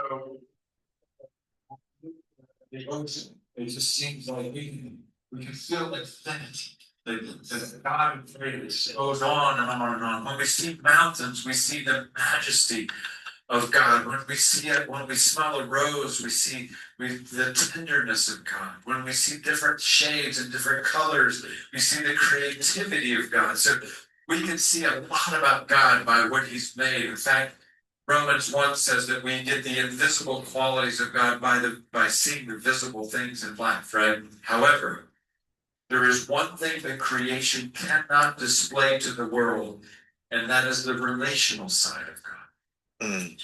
So the ocean, it just seems like we can feel infinity. The God goes on and on and on. When we see mountains, we see the majesty of God. When we see it, when we smell a rose, we see the tenderness of God. When we see different shades and different colors, we see the creativity of God. So we can see a lot about God by what He's made. In fact, Romans 1 says that we get the invisible qualities of God by seeing the visible things in life, right? However, there is one thing that creation cannot display to the world, and that is the relational side of God.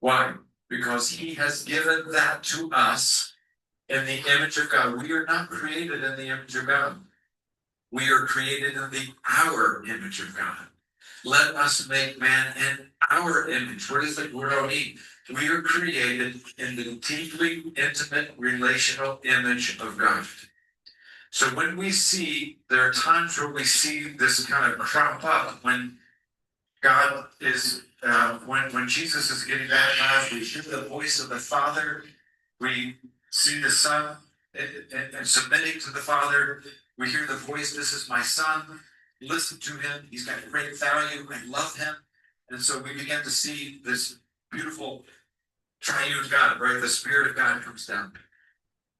Why? Because He has given that to us in the image of God. We are not created in the image of God. We are created in our image of God. Let us make man in our image. What does the word mean? We are created in the deeply intimate relational image of God. So when we see, there are times where we see this kind of crop up when God is, when Jesus is getting baptized, we hear the voice of the Father. We see the Son and submitting to the Father. We hear the voice, "This is my Son. Listen to him. He's got great value. I love him." And so we begin to see this beautiful triune God, right? The Spirit of God comes down.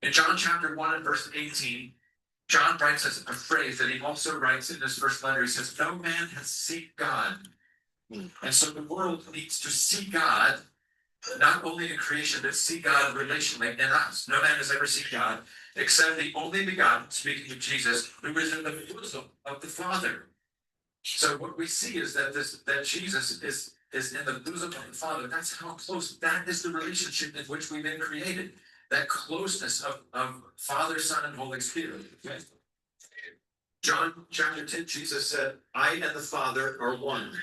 In John chapter 1 and verse 18, John writes us a phrase that he also writes in his first letter. He says, "No man has seen God." And so the world needs to see God, not only in creation, but see God relationally in us. No man has ever seen God except the only begotten, speaking of Jesus, who is in the bosom of the Father. So what we see is that Jesus is in the bosom of the Father. That's how close, that is the relationship in which we've been created. That closeness of Father, Son, and Holy Spirit. Okay? John chapter 10, Jesus said, "I and the Father are one."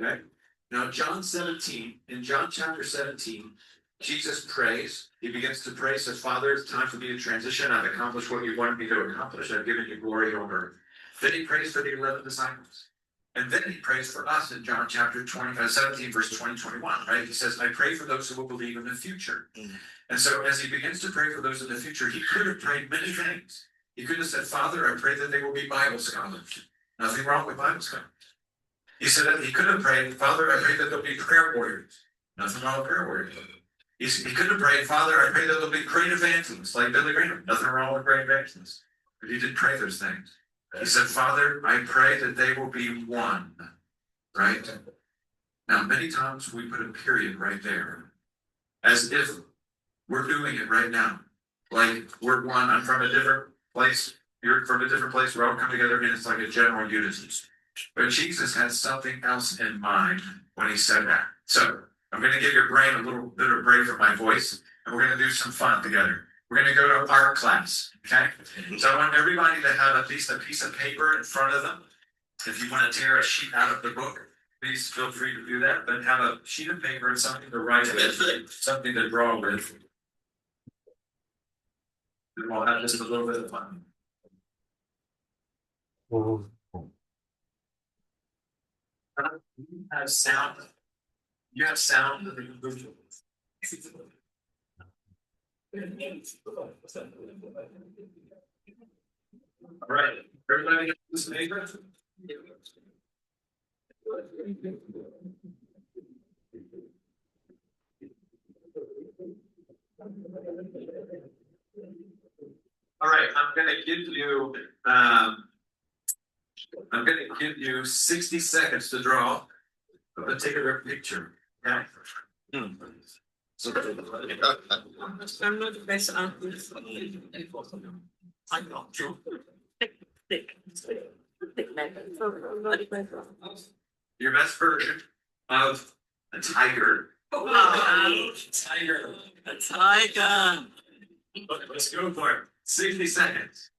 Okay? Now, in John chapter 17, Jesus prays. He begins to pray, says, "Father, it's time for me to transition. I've accomplished what you wanted me to accomplish. I've given you glory over." Then he prays for the 11 disciples. And then he prays for us in John chapter 17, verse 20-21, right? He says, "I pray for those who will believe in the future." And so as he begins to pray for those in the future, he could have prayed many things. He could have said, "Father, I pray that they will be Bible scholars." Nothing wrong with Bible scholars. He said that he could have prayed, "Father, I pray that there'll be prayer warriors." Nothing wrong with prayer warriors. He could have prayed, "Father, I pray that there'll be great evangelists like Billy Graham." Nothing wrong with great evangelists. But he didn't pray those things. He said, "Father, I pray that they will be one." Right? Now, many times we put a period right there, as if we're doing it right now. Like, we're one, I'm from a different place, you're from a different place, we're all come together, and it's like a general unity. But Jesus had something else in mind when he said that. So I'm going to give your brain a little bit of a break from my voice, and we're going to do some fun together. We're going to go to art class, okay? So I want everybody to have at least a piece of paper in front of them. If you want to tear a sheet out of the book, please feel free to do that. But have a sheet of paper and something to write with, something to draw with. And we'll have just a little bit of fun. You have sound. You have sound. All right. Everybody get this paper? All right, I'm going to give you 60 seconds to draw a particular picture. Okay? So, I'm not the best artist. I'm not true. Your best version of a tiger. Tiger. A tiger. Let's go for it. 60 seconds.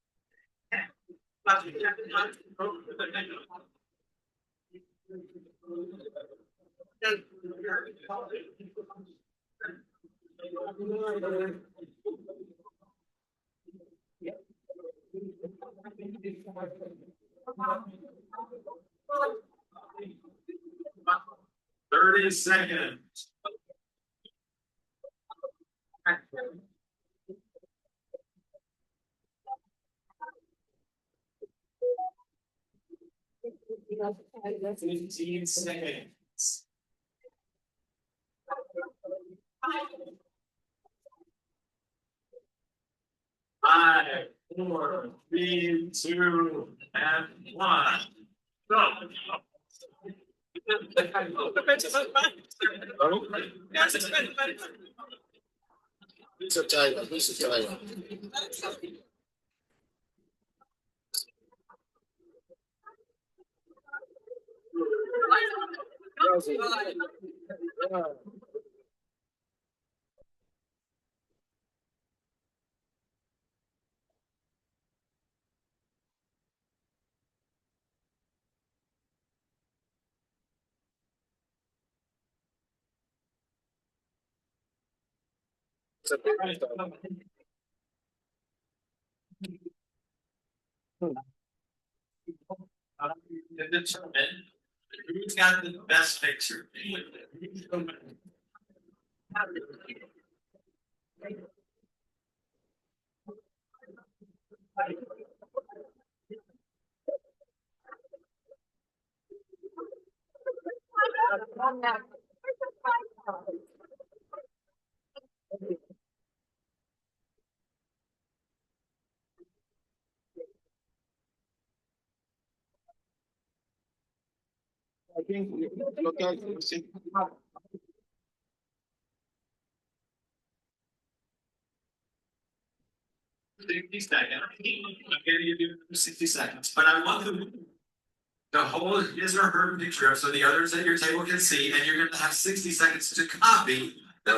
30 seconds. 15 seconds. 5, 4, 3, 2, and 1. Go. It's a tiger. It's a tiger. It's a big dog. To determine who's got the best picture. I think look at see. 60 seconds. I'm gonna give you 60 seconds, but I want them to hold his or her picture up so the others at your table can see, and you're gonna have 60 seconds to copy the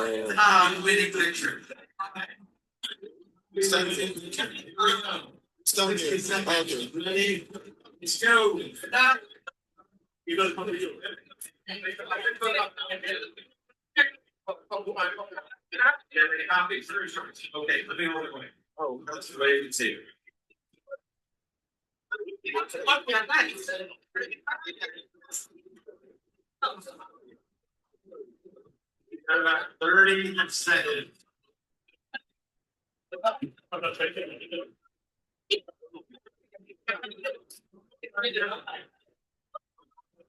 winning picture. Stand here. Stand here. Okay. Ready? Let's go. You gotta come to you. Yeah, they copy through. Okay, let me hold it away. Oh, that's the way you can see it. About 30 seconds.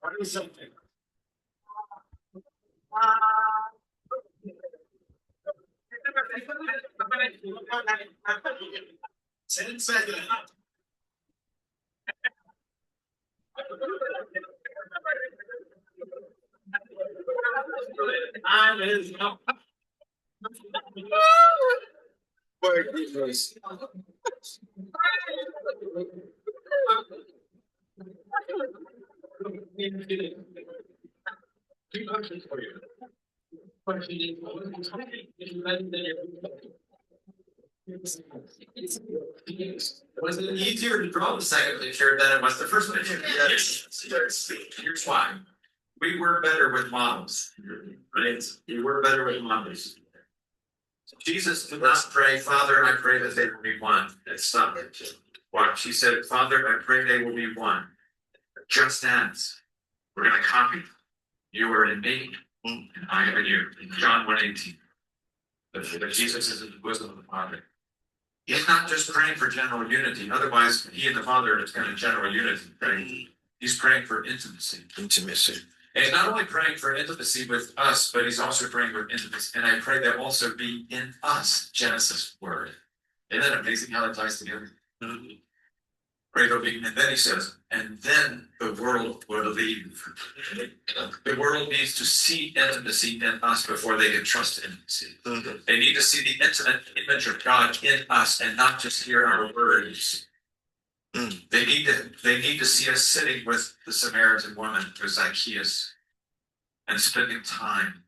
What is something? 10 seconds. Time is up. My goodness. Two questions for you. Question is, was it easier to draw the second picture than it was the first picture? Yes. Here's why. We were better with models. Right? We were better with models. Jesus did not pray, Father, I pray that they will be one. And stop it. Watch. He said, Father, I pray they will be one. Just as we're going to copy. You are in me, and I am in you. John 1:18. But Jesus is in the bosom of the Father. He's not just praying for general unity. Otherwise, he and the Father is kind of general unity. Right? He's praying for intimacy. Intimacy. And he's not only praying for intimacy with us, but he's also praying for intimacy. And I pray that also be in us, Genesis word. Isn't that amazing how it ties together? Pray for me. And then he says, and then the world will believe. The world needs to see intimacy in us before they can trust intimacy. They need to see the intimate image of God in us and not just hear our words. They need to see us sitting with the Samaritan woman, with Zacchaeus, and spending time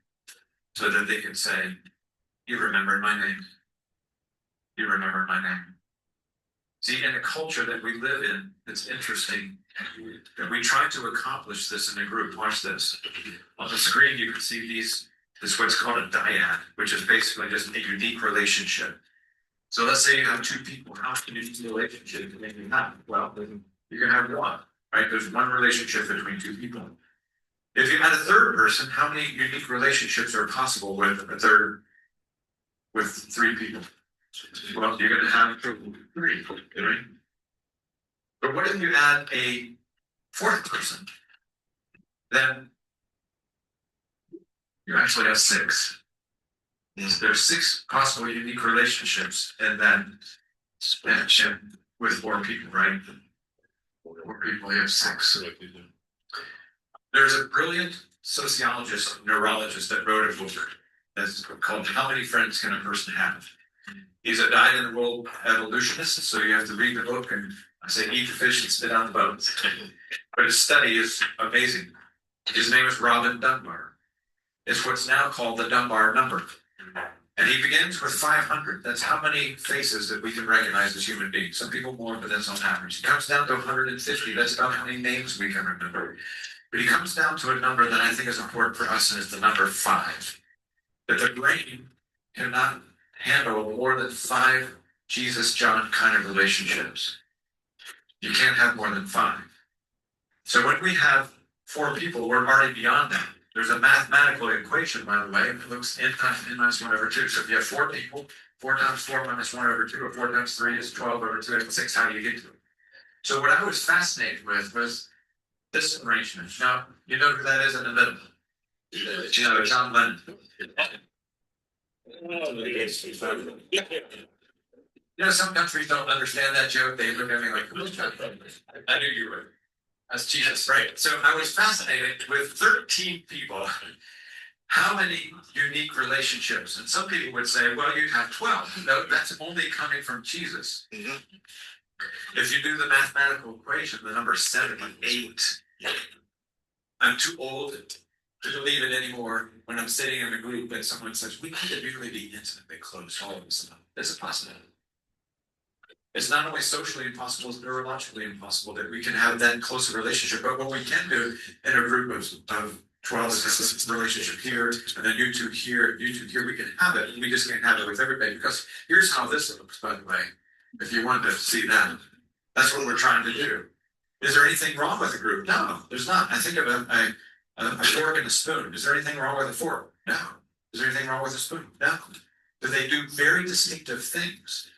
so that they can say, you remembered my name. You remember my name. See, in a culture that we live in, it's interesting that we try to accomplish this in a group. Watch this. On the screen, you can see this what's called a dyad, which is basically just a unique relationship. So let's say you have two people. How can you do a relationship to make it happen? Well, you can have one, right? There's one relationship between two people. If you had a third person, how many unique relationships are possible with three people? Well, you're going to have three, right? But what if you add a fourth person? then you actually have six. There's six possible unique relationships in that span with four people, right? Four people, you have six. There's a brilliant sociologist, neurologist that wrote a book that's called How Many Friends Can a Person Have? He's a dyed-in-the-wool evolutionist, so you have to read the book and I say eat the fish and spit out the bones. But his study is amazing. His name is Robin Dunbar. It's what's now called the Dunbar number. And he begins with 500. That's how many faces that we can recognize as human beings. Some people more, but that's on average. He comes down to 150. That's about how many names we can remember. But he comes down to a number that I think is important for us, and it's the number 5. That the brain cannot handle more than 5 Jesus-John kind of relationships. You can't have more than 5. So when we have 4 people, we're already beyond that. There's a mathematical equation, by the way. It looks n times n minus 1 over 2. So if you have 4 people, 4 times 4 minus 1 over 2, or 4 times 3 is 12 over 2 and 6. How do you get to it? So what I was fascinated with was this arrangement. Now, you know who that is in the middle? You know, John Lennon. You know, some countries don't understand that joke. They look at me like, I knew you were. That's Jesus, right? So I was fascinated with 13 people. How many unique relationships? And some people would say, well, you'd have 12. No, that's only coming from Jesus. If you do the mathematical equation, the number 7 and 8. I'm too old to believe it anymore when I'm sitting in a group and someone says, we need to really be intimately close all of a sudden. It's a possibility. It's not only socially impossible, it's neurologically impossible that we can have that close a relationship. But what we can do in a group of 12 is this relationship here, and then you two here, we can have it. And we just can't have it with everybody, because here's how this looks, by the way, if you want to see that. That's what we're trying to do. Is there anything wrong with a group? No, there's not. I think of a fork and a spoon. Is there anything wrong with a fork? No. Is there anything wrong with a spoon? No. But they do very distinctive things.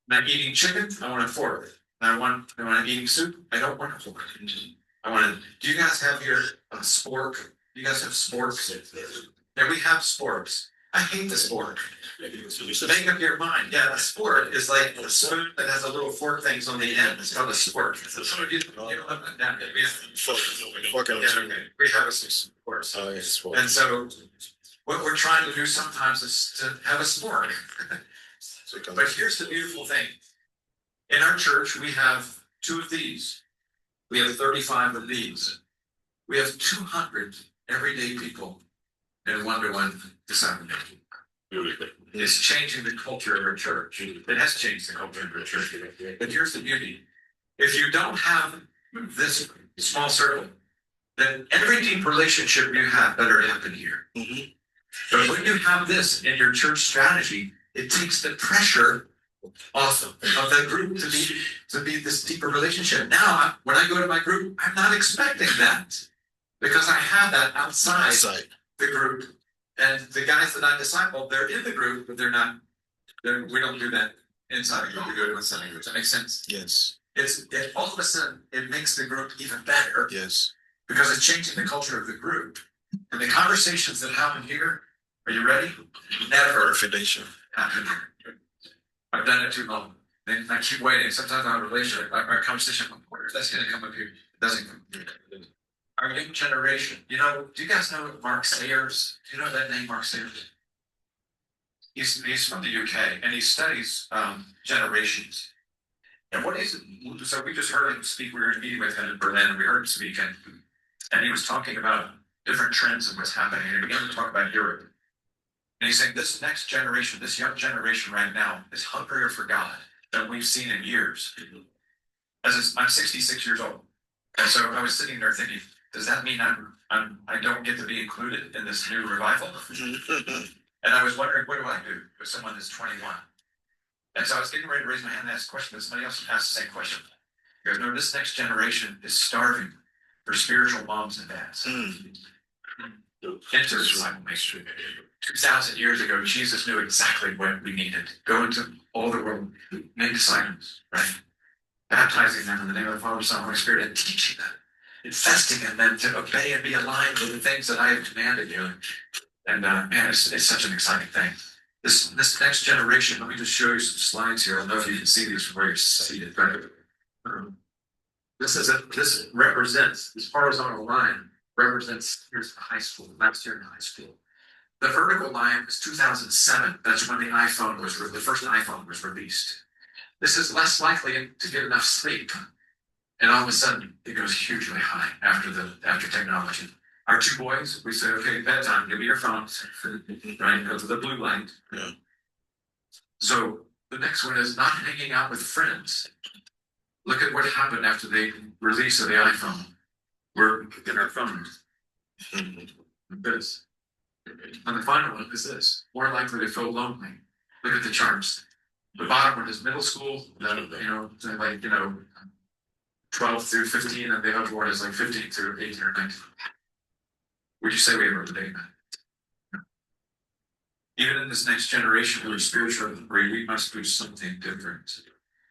When I'm eating chicken, I want a fork. And when I'm eating soup, I don't want a fork. Do you guys have your spork? Do you guys have sporks? Yeah, we have sporks. I hate the spork. Make up your mind. Yeah, a spork is like a spoon that has a little fork things on the end. It's called a spork. So you don't have that down yet. We have a spork. And so what we're trying to do sometimes is to have a spork. But here's the beautiful thing. In our church, we have 2 of these. We have 35 of these. We have 200 everyday people in one-to-one discipleship. It's changing the culture of our church. It has changed the culture of our church. But here's the beauty. If you don't have this small circle, then every deep relationship you have better happen here. But when you have this in your church strategy, it takes the pressure off of that group to be this deeper relationship. Now, when I go to my group, I'm not expecting that, because I have that outside the group. And the guys that I disciple, they're in the group, but they're not. We don't do that inside the group. We do it outside the group. Does that make sense? Yes. All of a sudden, it makes the group even better. Yes. Because it's changing the culture of the group. And the conversations that happen here, are you ready? Never happen here. I've done it too long. And I keep waiting. Sometimes I have a relationship, our conversation with quarters, that's going to come up here. It doesn't come here. Our young generation, do you guys know Mark Sayers? Do you know that name, Mark Sayers? He's from the UK, and he studies generations. And so we just heard him speak. We were in a meeting with him in Berlin, and we heard him speak, and he was talking about different trends and what's happening, and he began to talk about Europe. And he's saying this next generation, this young generation right now, is hungrier for God than we've seen in years. I'm 66 years old, and so I was sitting there thinking, does that mean I don't get to be included in this new revival? And I was wondering, what do I do with someone that's 21? And so I was getting ready to raise my hand and ask a question, but somebody else asked the same question. He goes, no, this next generation is starving for spiritual moms and dads. Enter disciple making. 2,000 years ago, Jesus knew exactly what we needed. Go into all the world, make disciples, right? Baptizing them in the name of the Father, Son, and Holy Spirit, and teaching them. investing in them to obey and be aligned with the things that I have commanded you. And man, it's such an exciting thing. This next generation, let me just show you some slides here. I don't know if you can see these from where you're seated, but this represents, this horizontal line represents, here's high school, last year in high school. The vertical line is 2007. That's when the first iPhone was released. This is less likely to get enough sleep. And all of a sudden, it goes hugely high after technology. Our two boys, we say, okay, bedtime, give me your phones, right? Go to the blue light. Yeah. So the next one is not hanging out with friends. Look at what happened after the release of the iPhone. We're in our phones. This. And the final one is this: more likely to feel lonely. Look at the charts. The bottom one is middle school, 12 through 15, and the other one is like 15 through 18 or 19. Would you say we ever debate that? Even in this next generation who are spiritual, we must do something different.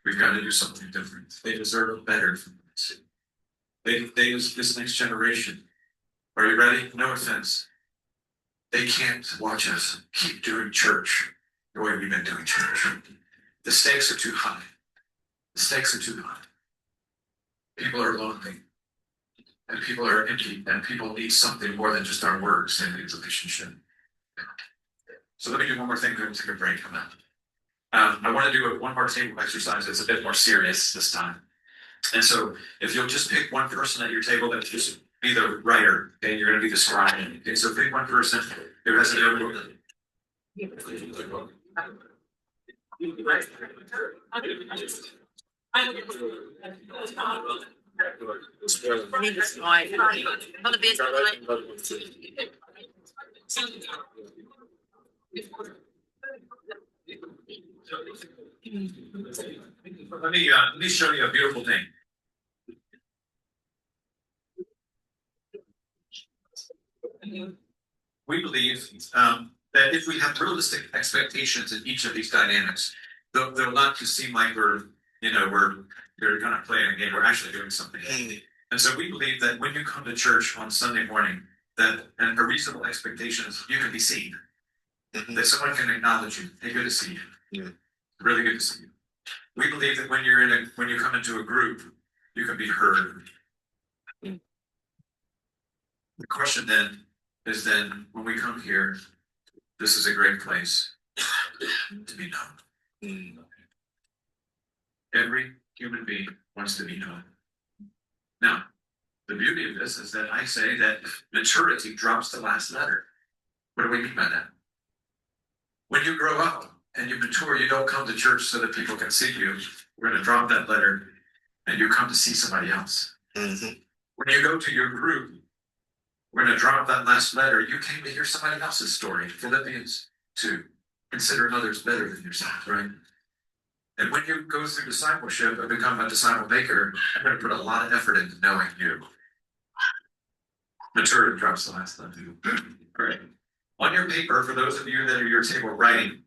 We've got to do something different. They deserve better from us. This next generation. Are you ready? No offense. They can't watch us keep doing church the way we've been doing church. The stakes are too high. The stakes are too high. People are lonely. And people are empty. And people need something more than just our words in the relationship. So let me do one more thing. We'll take a break on that. I want to do one more table exercise. It's a bit more serious this time. And so if you'll just pick one person at your table, that's just be the writer, and you're going to be the scribe. Okay, so pick one person who has an overlook. Let me show you a beautiful thing. We believe that if we have realistic expectations in each of these dynamics, they'll not just seem like we're kind of playing a game. We're actually doing something. And so we believe that when you come to church on Sunday morning, and a reasonable expectation is you can be seen. Mm-hmm. That someone can acknowledge you. Hey, good to see you. Yeah. Really good to see you. We believe that when you come into a group, you can be heard. Mm. The question then is when we come here, this is a great place to be known. Mm. Every human being wants to be known. Now, the beauty of this is that I say that maturity drops the last letter. What do we mean by that? When you grow up and you mature, you don't come to church so that people can see you. We're going to drop that letter and you come to see somebody else. Mm-hmm. When you go to your group, we're going to drop that last letter. You came to hear somebody else's story. Philippians 2. Consider others better than yourself, right? And when you go through discipleship and become a disciple maker, I'm going to put a lot of effort into knowing you. Maturity drops the last letter. All right. On your paper, for those of you that are your table writing,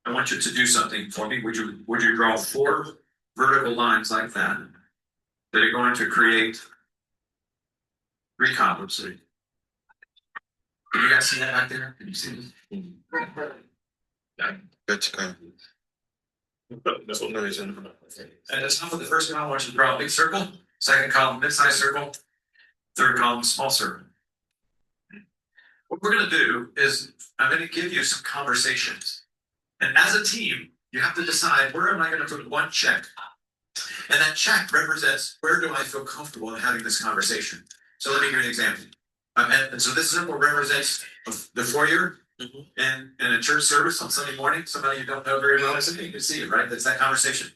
I want you to do something for me. Would you draw 4 vertical lines like that are going to create 3 columns? Can you guys see that back there? Can you see this? Yeah. Gotcha. That's what there is. And at the top of the first column, I want you to draw a big circle. Second column, mid-sized circle. Third column, small circle. What we're going to do is I'm going to give you some conversations. And as a team, you have to decide where am I going to put one check. And that check represents where do I feel comfortable in having this conversation. So let me give you an example. And so this symbol represents the foyer in a church service on Sunday morning. Somebody you don't know very well. I said, you can see it, right? That's that conversation.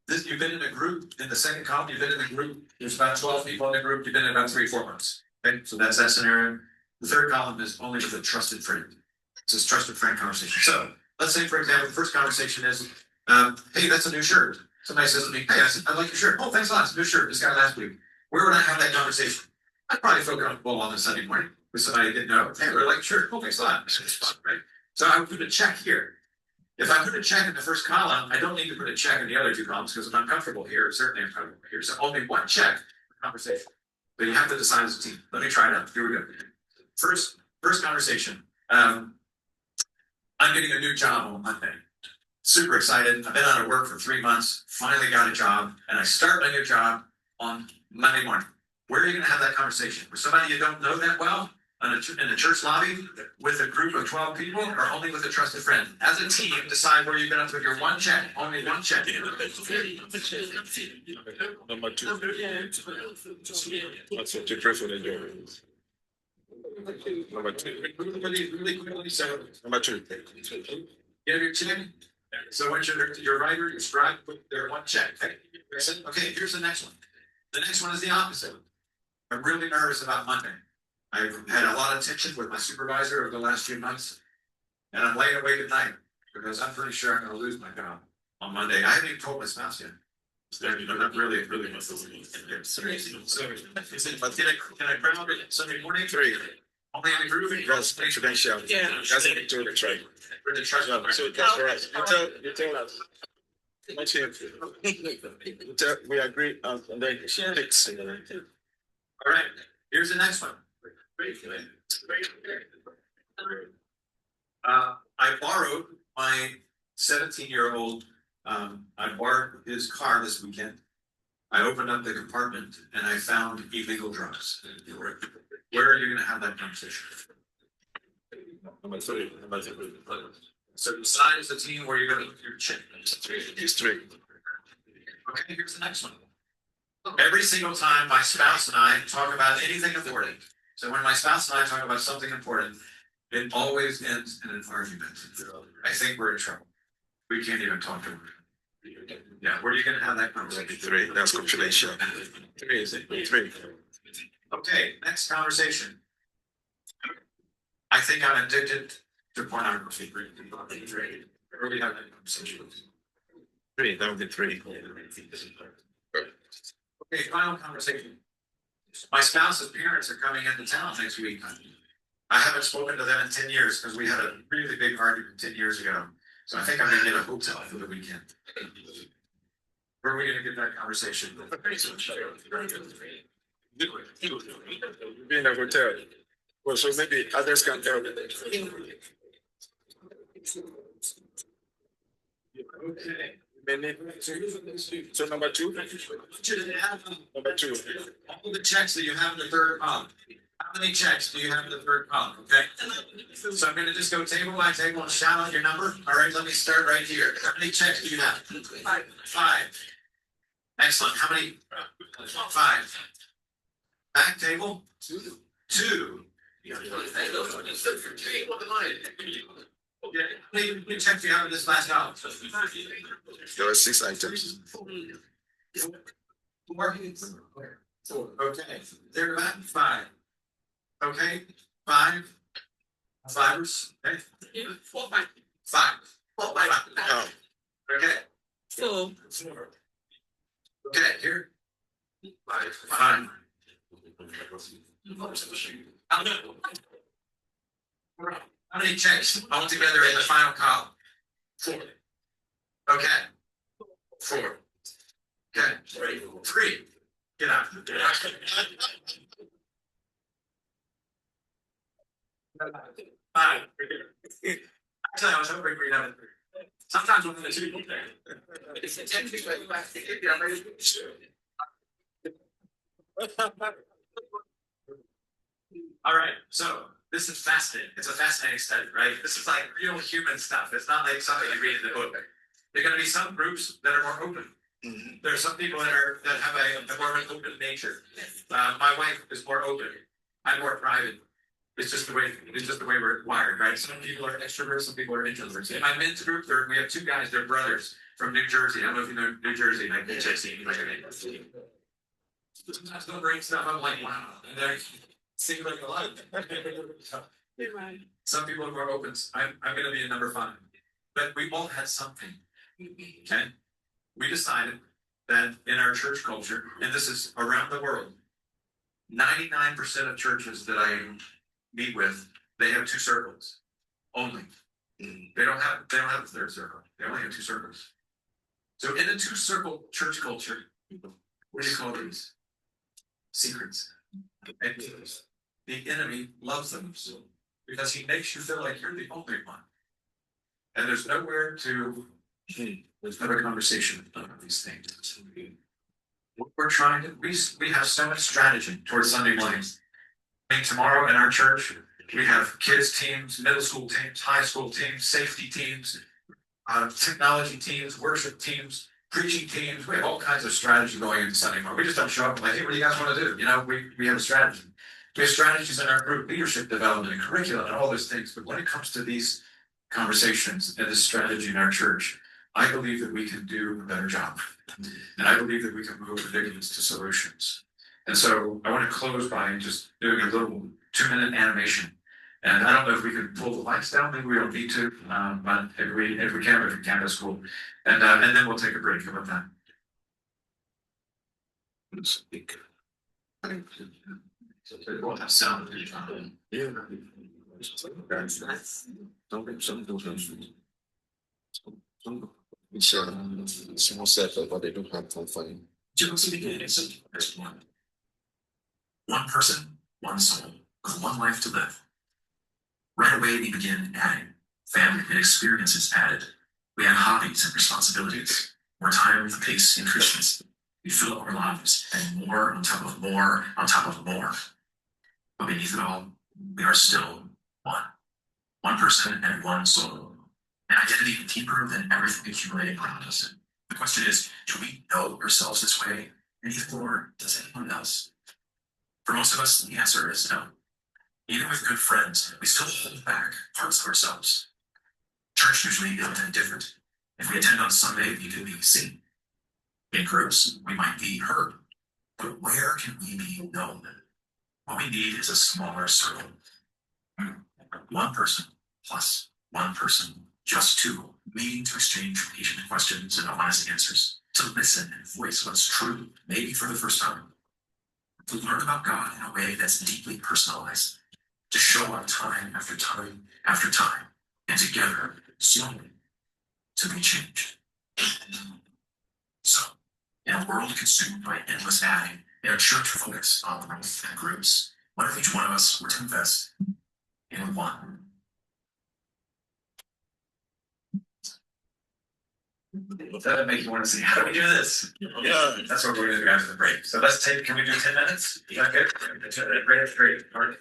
You've been in a group. In the second column, you've been in a group. There's about 12 people in the group. You've been in about 3-4 months. Okay? So that's that scenario. The third column is only with a trusted friend. It's this trusted friend conversation. So let's say, for example, the first conversation is, hey, that's a new shirt. Somebody says to me, hey, I like your shirt. Oh, thanks a lot. It's a new shirt. This guy last week. Where would I have that conversation? I'd probably feel comfortable on a Sunday morning with somebody I didn't know. Hey, I really like your shirt. Oh, thanks a lot. Right? So I would put a check here. If I put a check in the first column, I don't need to put a check in the other 2 columns because if I'm comfortable here, certainly I'm comfortable here. So only one check for conversation. But you have to decide as a team. Let me try it out. Here we go. First conversation. I'm getting a new job on Monday. Super excited. I've been out of work for 3 months, finally got a job, and I start my new job on Monday morning. Where are you going to have that conversation? With somebody you don't know that well? In a church lobby with a group of 12 people, or only with a trusted friend? As a team, decide where you're going to put your one check, only one check. Number two. That's what you pray for the job. Number two. Really quickly, so Number two. get your check. So when your writer, your scribe, put their one check. Okay, here's the next one. The next one is the opposite. I'm really nervous about Monday. I've had a lot of tension with my supervisor over the last few months, and I'm laying awake at night because I'm pretty sure I'm going to lose my job on Monday. I haven't even told my spouse yet. I'm really. So, can I crown it Sunday morning? Three. Only in the group? That's confidential. Yeah. That's a victory, right? For the trust. So that's right. You tell us. Not here. We agree and then fix. All right, here's the next one. I borrowed my 17-year-old. I borrowed his car this weekend. I opened up the compartment and I found illegal drugs. Where are you going to have that conversation? Number three. So decide as a team where you're going to put your check. It's three. Okay, here's the next one. Every single time my spouse and I talk about anything important, so when my spouse and I talk about something important, it always ends in an argument. I think we're in trouble. We can't even talk to her. Yeah, where are you going to have that conversation? Three. That's confidential. Three is it? Three. Okay, next conversation. I think I'm addicted to pornography. Where do you have that conversation? Three. That would be three. Okay, final conversation. My spouse's parents are coming into town next week. I haven't spoken to them in 10 years because we had a really big argument 10 years ago. So I think I'm gonna get a hotel for the weekend. Where are we gonna get that conversation? Be in a hotel. Well, so maybe others can help. Okay. So number two. Number two. All the checks that you have in the third column. How many checks do you have in the third column? Okay. So I'm gonna just go table by table and shout out your number. All right, let me start right here. How many checks do you have? Five. Excellent. How many? Five. Back table? Two. Yeah. How many checks do you have in this last column? There are 6 items. Four. Okay. They're back 5. Okay. 5. Fivers. Okay. 5. Oh, Okay. So, 4. Okay. Here. 5. How many checks altogether in the final column? 4. Okay. 4. Okay. 3. Get out. Five. Actually, I was hoping we'd have it. Sometimes within the 2 All right, so this is fascinating. It's a fascinating study, right? This is like real human stuff. It's not like something you read in the book. There are going to be some groups that are more open. There are some people that have a more of an open nature. My wife is more open. I'm more private. It's just the way we're wired, right? Some people are extroverts, some people are introverts. In my men's group, we have 2 guys. They're brothers from New Jersey. I don't know if you know New Jersey. Like sometimes they'll bring stuff up like, wow, and they seem like a lot. Some people are more open. I'm going to be a number 5, but we all had something. Okay, we decided that in our church culture, and this is around the world, 99% of churches that I meet with, they have 2 circles only. They don't have a third circle. They only have 2 circles. So in a 2-circle church culture, what do you call these? Secrets. And the enemy loves them because he makes you feel like you're the only one. And there's nowhere to have a conversation about these things. We're trying to, we have so much strategy towards Sunday mornings. I think tomorrow in our church, we have kids teams, middle school teams, high school teams, safety teams, technology teams, worship teams, preaching teams. We have all kinds of strategy going into Sunday morning. We just don't show up and like, hey, what do you guys want to do? You know, we have a strategy. We have strategies in our group leadership development and curriculum and all those things. But when it comes to these conversations and this strategy in our church, I believe that we can do a better job. And I believe that we can move ridiculous to solutions. And so I want to close by just doing a little 2-minute animation. And I don't know if we can pull the lights down, maybe we don't need to, but if we can, that's cool. And then we'll take a break about that. Speak. We'll have sound. Yeah. Someone said that, but they don't have time for you. Just begin as one. One person, one soul, with one life to live. Right away, we begin adding family and experiences added. We add hobbies and responsibilities. More time with the pace increases. We fill our lives, and more on top of more on top of more. But beneath it all, we are still one. One person and one soul. An identity deeper than everything accumulated around us. The question is, do we know ourselves this way? And even more, does anyone else? For most of us, the answer is no. Even with good friends, we still hold back parts of ourselves. Church usually isn't any different. If we attend on Sunday, we can be seen. In groups, we might be heard. But where can we be known? What we need is a smaller circle. One person plus one person, just two, meeting to exchange patient questions and honest answers, to listen and voice what's true, maybe for the first time. To learn about God in a way that's deeply personalized. To show up time after time after time, and together, slowly, to be changed. So, in a world consumed by endless adding, in a church focused on growth and groups, what if each one of us were to invest in one? That make you want to see, how do we do this? Yeah, that's what we're going to do after the break. So let's take, can we do 10 minutes? Is that good? Great. All right.